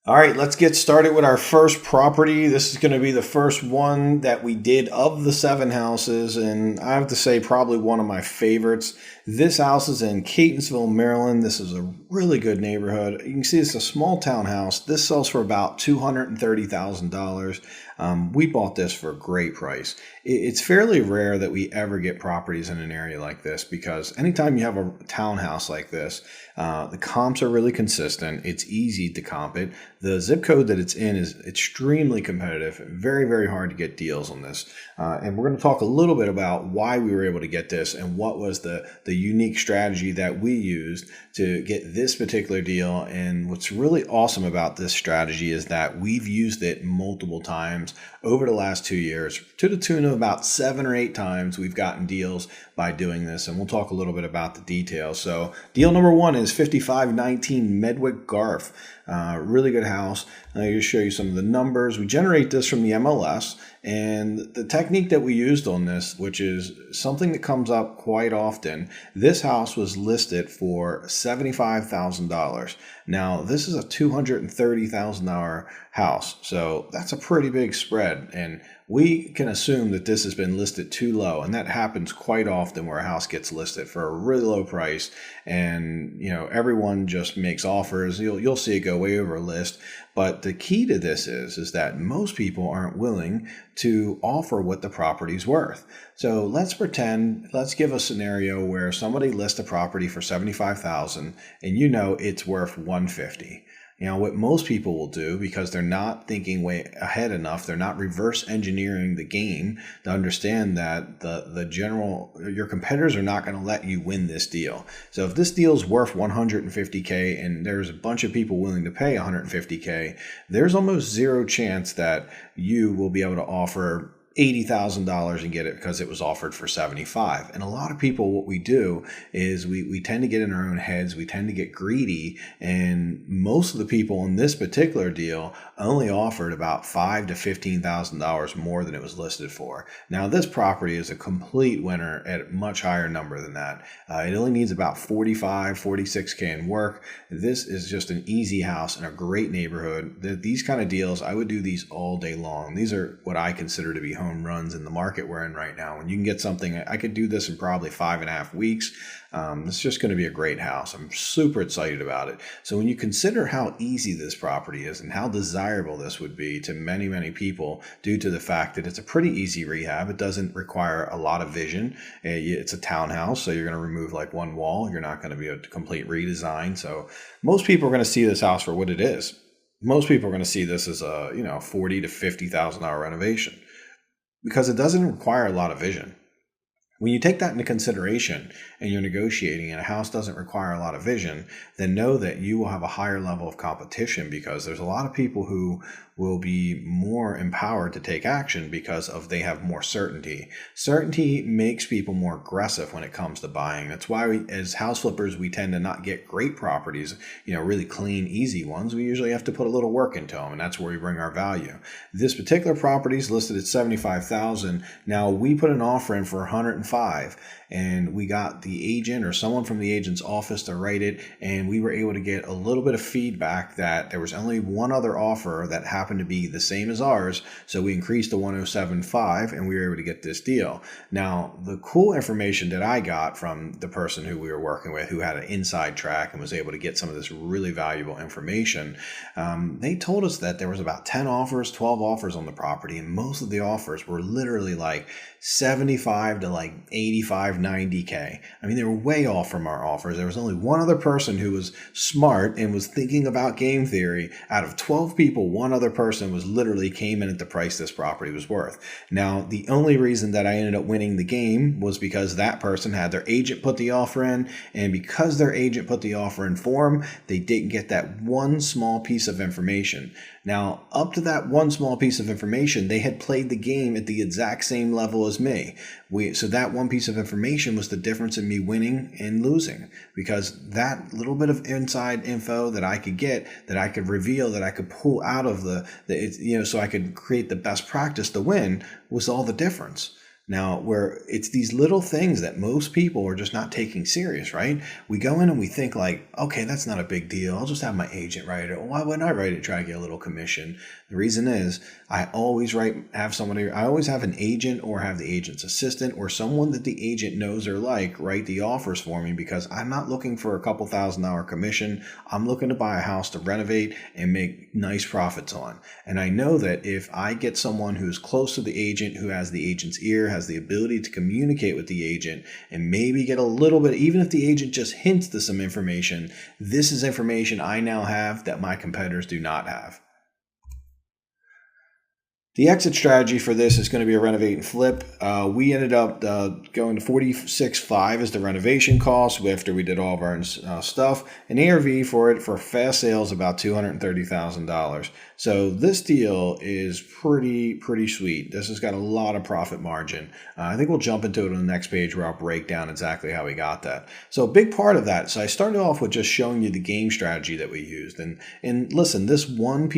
All right, let's get started with our first property. This is going to be the first one that we did of the 7 houses, and I have to say, probably one of my favorites. This house is in Catonsville, Maryland. This is a really good neighborhood. You can see it's a small townhouse. This sells for about $230,000. We bought this for a great price. It's fairly rare that we ever get properties in an area like this because anytime you have a townhouse like this, the comps are really consistent. It's easy to comp it. The zip code that it's in is extremely competitive. Very, very hard to get deals on this. And we're going to talk a little bit about why we were able to get this and what was the unique strategy that we used to get this particular deal. And what's really awesome about this strategy is that we've used it multiple times over the last 2 years to the tune of about 7 or 8 times we've gotten deals by doing this. And we'll talk a little bit about the details. So deal number one is 5519 Medwick Garth. Really good house. I'm going to show you some of the numbers. We generate this from the MLS, and the technique that we used on this, which is something that comes up quite often, this house was listed for $75,000. Now, this is a $230,000 house, so that's a pretty big spread, and we can assume that this has been listed too low, and that happens quite often where a house gets listed for a really low price, and everyone just makes offers. You'll see it go way over list. But the key to this is that most people aren't willing to offer what the property's worth. So let's give a scenario where somebody lists a property for $75,000 and it's worth $150,000. What most people will do, because they're not thinking way ahead enough, they're not reverse engineering the game to understand that your competitors are not going to let you win this deal. So if this deal is worth $150K and there's a bunch of people willing to pay $150K, there's almost zero chance that you will be able to offer $80,000 and get it because it was offered for $75,000. And a lot of people, what we do is we tend to get in our own heads. We tend to get greedy. And most of the people in this particular deal only offered about $5,000 to $15,000 more than it was listed for. Now, this property is a complete winner at a much higher number than that. It only needs about 45, 46K in work. This is just an easy house in a great neighborhood. These kind of deals, I would do these all day long. These are what I consider to be home runs in the market we're in right now. When you can get something, I could do this in probably 5.5 weeks. It's just going to be a great house. I'm super excited about it. So when you consider how easy this property is and how desirable this would be to many, many people due to the fact that it's a pretty easy rehab, it doesn't require a lot of vision. It's a townhouse, so you're going to remove like one wall. You're not going to be a complete redesign. So most people are going to see this house for what it is. Most people are going to see this as a $40,000 to $50,000 renovation, because it doesn't require a lot of vision. When you take that into consideration and you're negotiating and a house doesn't require a lot of vision, then know that you will have a higher level of competition, because there's a lot of people who will be more empowered to take action because they have more certainty. Certainty makes people more aggressive when it comes to buying. That's why as house flippers, we tend to not get great properties, really clean, easy ones. We usually have to put a little work into them, and that's where we bring our value. This particular property is listed at $75,000. Now, we put an offer in for $105,000, and we got the agent or someone from the agent's office to write it, and we were able to get a little bit of feedback that there was only one other offer that happened to be the same as ours, so we increased to $107,500 and we were able to get this deal. Now, the cool information that I got from the person who we were working with, who had an inside track and was able to get some of this really valuable information, they told us that there was about 10 offers, 12 offers on the property, and most of the offers were literally like 75 to like 85, 90K. I mean, they were way off from our offers. There was only one other person who was smart and was thinking about game theory. Out of 12 people, one other person was literally came in at the price this property was worth. Now, the only reason that I ended up winning the game was because that person had their agent put the offer in, and because their agent put the offer in for them, they didn't get that one small piece of information. Now, up to that one small piece of information, they had played the game at the exact same level as me. So that one piece of information was the difference in me winning and losing, because that little bit of inside info that I could get, that I could reveal, that I could pull out of so I could create the best practice to win, was all the difference. Now, where it's these little things that most people are just not taking serious, right? We go in and we think like, okay, that's not a big deal. I'll just have my agent write it. Well, why wouldn't I write it, try to get a little commission? The reason is I always I always have an agent or have the agent's assistant or someone that the agent knows or like write the offers for me, because I'm not looking for a couple $1,000 commission. I'm looking to buy a house to renovate and make nice profits on. And I know that if I get someone who's close to the agent, who has the agent's ear, has the ability to communicate with the agent and maybe get a little bit, even if the agent just hints to some information, this is information I now have that my competitors do not have. The exit strategy for this is going to be a renovate and flip. We ended up going to $46,500 as the renovation cost after we did all of our stuff. An ARV for it for fast sales about $230,000. So this deal is pretty sweet. This has got a lot of profit margin. I think we'll jump into it on the next page where I'll break down exactly how we got that. So a big part of that. So I started off with just showing you the game strategy that we used, and listen, this one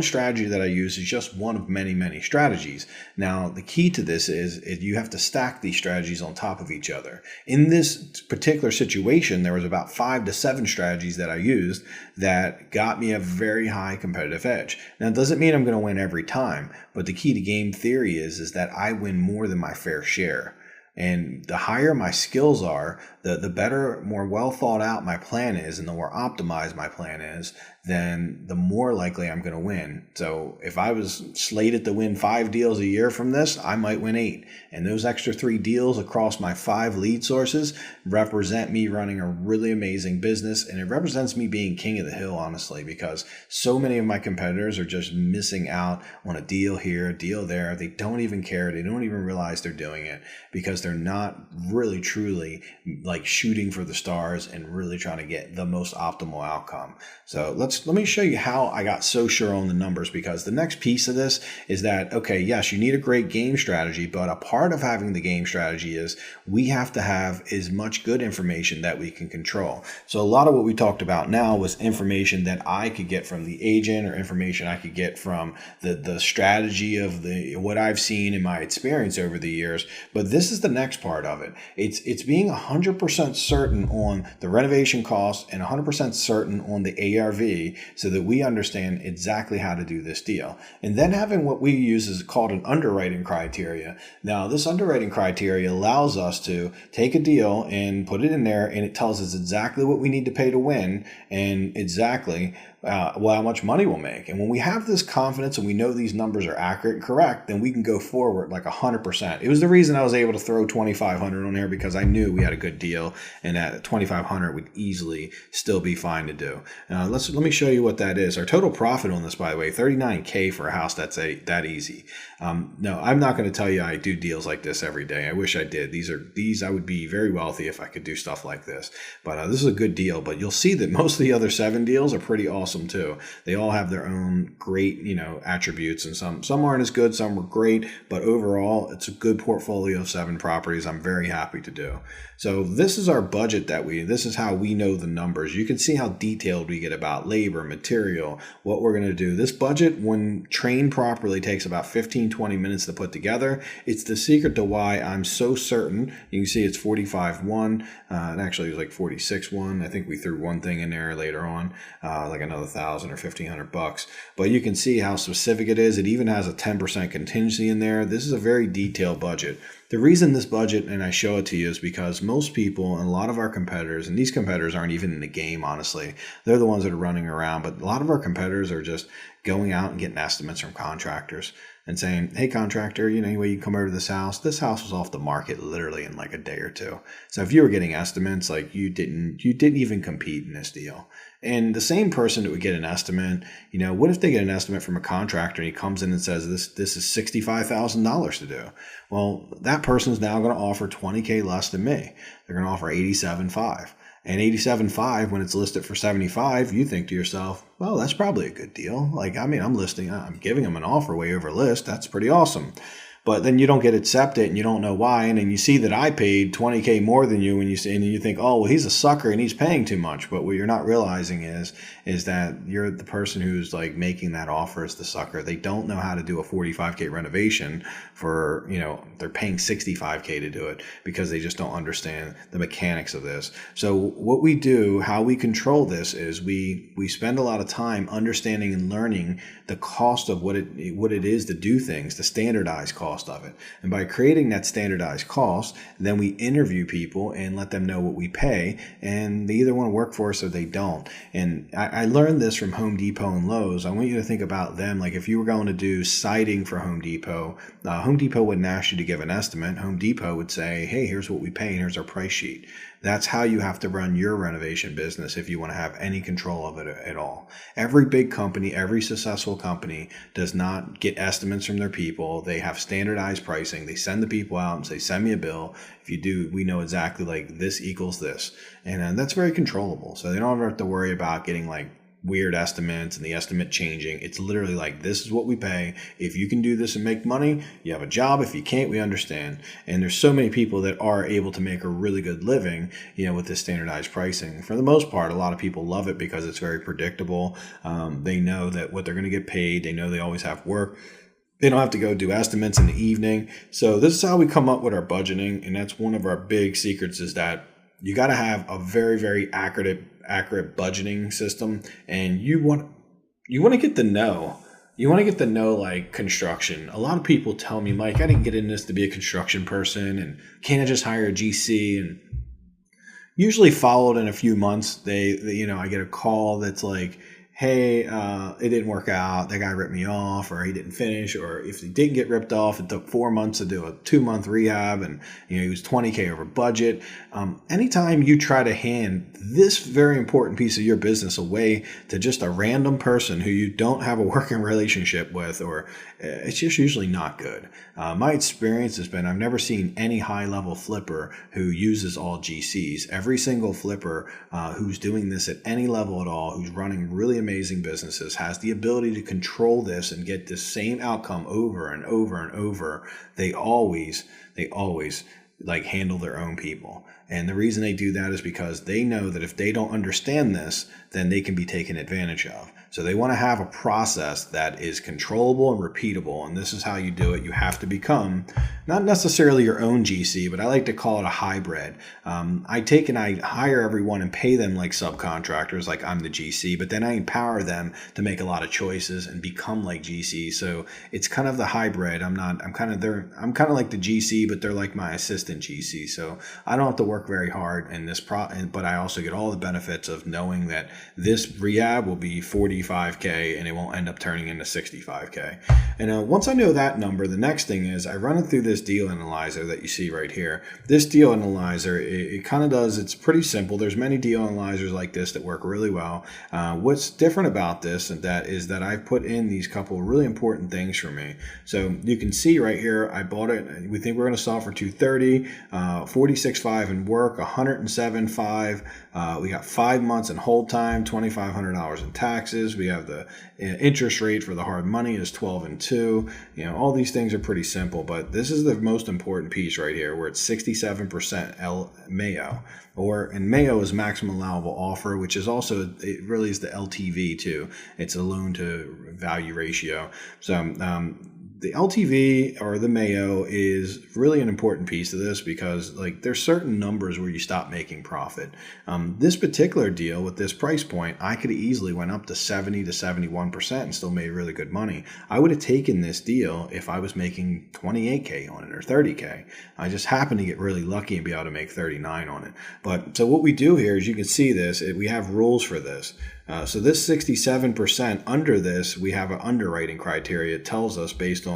strategy that I use is just one of many strategies. Now, the key to this is you have to stack these strategies on top of each other. In this particular situation, there was about 5 to 7 strategies that I used that got me a very high competitive edge. Now, it doesn't mean I'm going to win every time, but the key to game theory is that I win more than my fair share. And the higher my skills are, the better, more well thought out my plan is, and the more optimized my plan is, then the more likely I'm going to win. So if I was slated to win 5 deals a year from this, I might win 8. And those extra 3 deals across my 5 lead sources represent me running a really amazing business. And it represents me being king of the hill, honestly, because so many of my competitors are just missing out on a deal here, a deal there. They don't even care. They don't even realize they're doing it because they're not really truly like shooting for the stars and really trying to get the most optimal outcome. So let me show you how I got so sure on the numbers, because the next piece of this is that, okay, yes, you need a great game strategy, but a part of having the game strategy is we have to have as much good information that we can control. So a lot of what we talked about now was information that I could get from the agent or information I could get from the strategy of what I've seen in my experience over the years. But this is the next part of it. It's being 100% certain on the renovation cost and 100% certain on the ARV, so that we understand exactly how to do this deal. And then having what we use is called an underwriting criteria. Now, this underwriting criteria allows us to take a deal and put it in there, and it tells us exactly what we need to pay to win and exactly how much money we'll make. And when we have this confidence and we know these numbers are accurate and correct, then we can go forward like 100%. It was the reason I was able to throw $2,500 on there, because I knew we had a good deal and that $2,500 would easily still be fine to do. Let me show you what that is. Our total profit on this, by the way, $39K for a house that's that easy. No, I'm not going to tell you I do deals like this every day. I wish I did. These I would be very wealthy if I could do stuff like this. But this is a good deal. But you'll see that most of the other 7 deals are pretty awesome too. They all have their own great, attributes, and some aren't as good, some were great, but overall it's a good portfolio of 7 properties I'm very happy to do. So this is our budget this is how we know the numbers. You can see how detailed we get about labor, material, what we're going to do. This budget, when trained properly, takes about 15-20 minutes to put together. It's the secret to why I'm so certain. You can see it's 45.1. It actually was like 46.1. I think we threw one thing in there later on, like another $1,000 or $1,500. But you can see how specific it is. It even has a 10% contingency in there. This is a very detailed budget. The reason this budget, and I show it to you, is because most people and a lot of our competitors, and these competitors aren't even in the game, honestly. They're the ones that are running around, but a lot of our competitors are just going out and getting estimates from contractors and saying, hey, contractor, anyway, you come over to this house was off the market literally in like a day or 2. So if you were getting estimates, like you didn't even compete in this deal. And the same person that would get an estimate, what if they get an estimate from a contractor and he comes in and says, this is $65,000 to do? Well, that person's now going to offer $20K less than me. They're going to offer $87,500. And $87,500, when it's listed for $75,000, you think to yourself, well, that's probably a good deal. I'm giving them an offer way over list. That's pretty awesome. but then you don't get accepted and you don't know why. And then you see that I paid $20K more than you, and you think, oh, well, he's a sucker and he's paying too much. But what you're not realizing is that you're the person who's like making that offer is the sucker. They don't know how to do a 45K renovation for, they're paying 65K to do it because they just don't understand the mechanics of this. So what we do, how we control this is we spend a lot of time understanding and learning the cost of what it is to do things, the standardized cost of it. And by creating that standardized cost, then we interview people and let them know what we pay, and they either want to work for us or they don't. And I learned this from Home Depot and Lowe's. I want you to think about them. Like if you were going to do siding for Home Depot wouldn't ask you to give an estimate. Home Depot would say, hey, here's what we pay and here's our price sheet. That's how you have to run your renovation business if you want to have any control of it at all. Every big company, every successful company does not get estimates from their people. They have standardized pricing. They send the people out and say, send me a bill. If you do, we know exactly like this equals this. And that's very controllable. So they don't ever have to worry about getting like weird estimates and the estimate changing. It's literally like, this is what we pay. If you can do this and make money, you have a job. If you can't, we understand. And there's so many people that are able to make a really good living, with this standardized pricing. For the most part, a lot of people love it because it's very predictable. They know that what they're going to get paid. They know they always have work. They don't have to go do estimates in the evening. So this is how we come up with our budgeting. And that's one of our big secrets, is that you got to have a very, very accurate budgeting system. And you want to get the know. You want to get the know, like construction. A lot of people tell me, Mike, I didn't get in this to be a construction person, and can't I just hire a GC? And usually followed in a few months, I get a call that's like, hey, it didn't work out. That guy ripped me off, or he didn't finish, or if he didn't get ripped off, it took 4 months to do a 2-month rehab, and he was $20K over budget. Anytime you try to hand this very important piece of your business away to just a random person who you don't have a working relationship with, or it's just usually not good. My experience has been, I've never seen any high-level flipper who uses all GCs. Every single flipper who's doing this at any level at all, who's running really amazing businesses, has the ability to control this and get the same outcome over and over and over. They always like handle their own people. And the reason they do that is because they know that if they don't understand this, then they can be taken advantage of. So they want to have a process that is controllable and repeatable. And this is how you do it. You have to become not necessarily your own GC, but I like to call it a hybrid. I hire everyone and pay them like subcontractors, like I'm the GC, but then I empower them to make a lot of choices and become like GC. So it's kind of the hybrid. I'm kind of like the GC, but they're like my assistant GC. So I don't have to work very hard in this but I also get all the benefits of knowing that this rehab will be 45K and it won't end up turning into 65K. And once I know that number, the next thing is I run it through this deal analyzer that you see right here. This deal analyzer, it kind of does, it's pretty simple. There's many deal analyzers like this that work really well. What's different about this is that I've put in these couple of really important things for me. So you can see right here, I bought it. We think we're going to sell for $230, $46.5 in work, $107.5. We got 5 months in hold time, $2,500 in taxes. We have the interest rate for the hard money is 12 and 2. All these things are pretty simple, but this is the most important piece right here, where it's 67% Mayo, and Mayo is maximum allowable offer, which is also, it really is the LTV too. It's a loan to value ratio. So the LTV, or the Mayo, is really an important piece of this, because there's certain numbers where you stop making profit. This particular deal with this price point, I could have easily went up to 70 to 71% and still made really good money. I would have taken this deal if I was making 28K on it or 30K. I just happened to get really lucky and be able to make 39 on it. But so what we do here is, you can see this, we have rules for this. So this 67%, under this, we have an underwriting criteria. It tells us, based on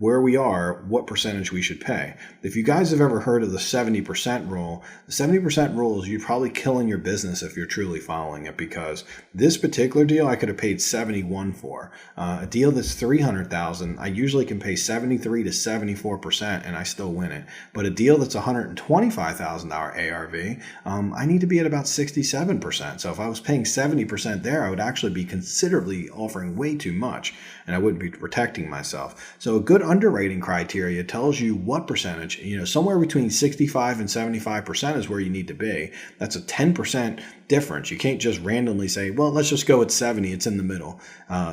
where we are, what percentage we should pay. If you guys have ever heard of the 70% rule, the 70% rule is you're probably killing your business if you're truly following it, because this particular deal I could have paid 71 for. A deal that's 300,000, I usually can pay 73 to 74% and I still win it. But a deal that's $125,000 ARV, I need to be at about 67%. So if I was paying 70% there, I would actually be considerably offering way too much, and I wouldn't be protecting myself. So a good underwriting criteria tells you what percentage, somewhere between 65 and 75% is where you need to be. That's a 10% difference. You can't just randomly say, well, let's just go with 70. It's in the middle.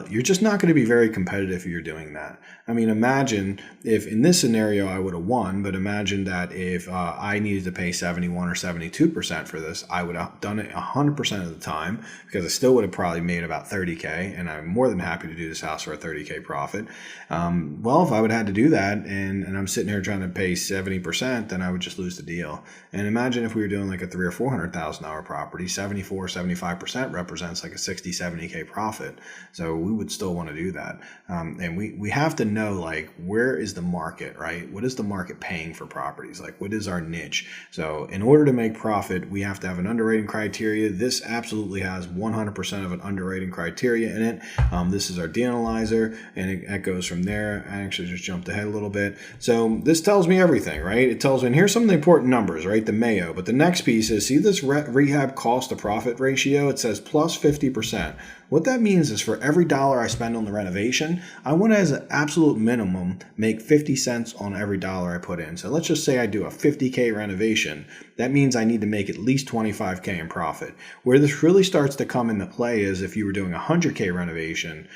You're just not going to be very competitive if you're doing that. I mean, imagine if in this scenario I would have won, but imagine that if I needed to pay 71 or 72% for this, I would have done it 100% of the time, because I still would have probably made about 30K, and I'm more than happy to do this house for a 30K profit. Well, if I would have had to do that and I'm sitting here trying to pay 70%, then I would just lose the deal. And imagine if we were doing like a $300,000 or $400,000 property, 74, 75% represents like a 60, 70K profit. So we would still want to do that. And we have to know, like, where is the market, right? What is the market paying for properties? Like, what is our niche? So in order to make profit, we have to have an underwriting criteria. This absolutely has 100% of an underwriting criteria in it. This is our deanalyzer, and it goes from there. I actually just jumped ahead a little bit. So this tells me everything, right? It tells me, and here's some of the important numbers, right? The Mayo. But the next piece is, see this rehab cost to profit ratio? It says plus 50%. What that means is for every dollar I spend on the renovation, I want to, as an absolute minimum, make 50 cents on every dollar I put in. So let's just say I do a 50K renovation. That means I need to make at least 25K in profit. Where this really starts to come into play is if you were doing a 100K renovation,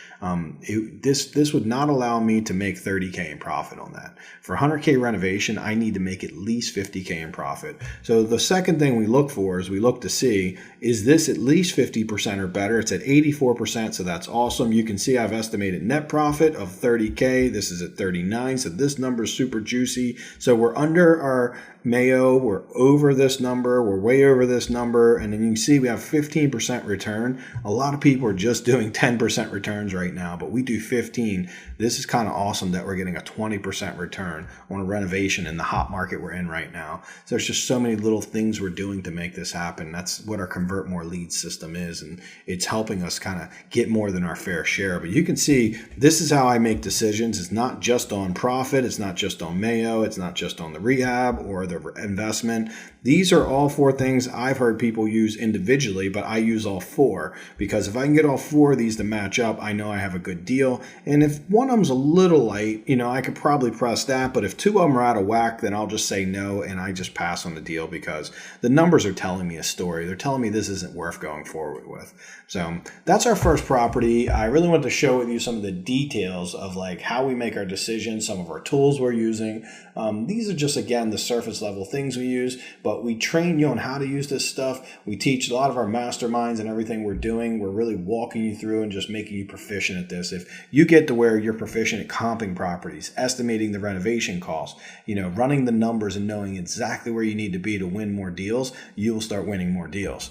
this would not allow me to make 30K in profit on that. For 100K renovation, I need to make at least 50K in profit. So the second thing we look for is we look to see, is this at least 50% or better? It's at 84%, so that's awesome. You can see I've estimated net profit of 30K. This is at 39, so this number is super juicy. So we're under our Mayo, we're over this number, we're way over this number, and then you can see we have 15% return. A lot of people are just doing 10% returns right now, but we do 15. This is kind of awesome that we're getting a 20% return on a renovation in the hot market we're in right now. So there's just so many little things we're doing to make this happen. That's what our Convert More Leads system is, and it's helping us kind of get more than our fair share. But you can see this is how I make decisions. It's not just on profit, it's not just on Mayo, it's not just on the rehab or the investment. These are all four things I've heard people use individually, but I use all four, because if I can get all four of these to match up, I know I have a good deal. And if one of them's a little light, I could probably press that, but if two of them are out of whack, then I'll just say no and I just pass on the deal, because the numbers are telling me a story. They're telling me this isn't worth going forward with. So that's our first property. I really wanted to show with you some of the details of like how we make our decisions, some of our tools we're using. These are just, again, the surface level things we use, but we train you on how to use this stuff. We teach a lot of our masterminds and everything we're doing. We're really walking you through and just making you proficient at this. If you get to where you're proficient at comping properties, estimating the renovation costs, running the numbers and knowing exactly where you need to be to win more deals, you'll start winning more deals.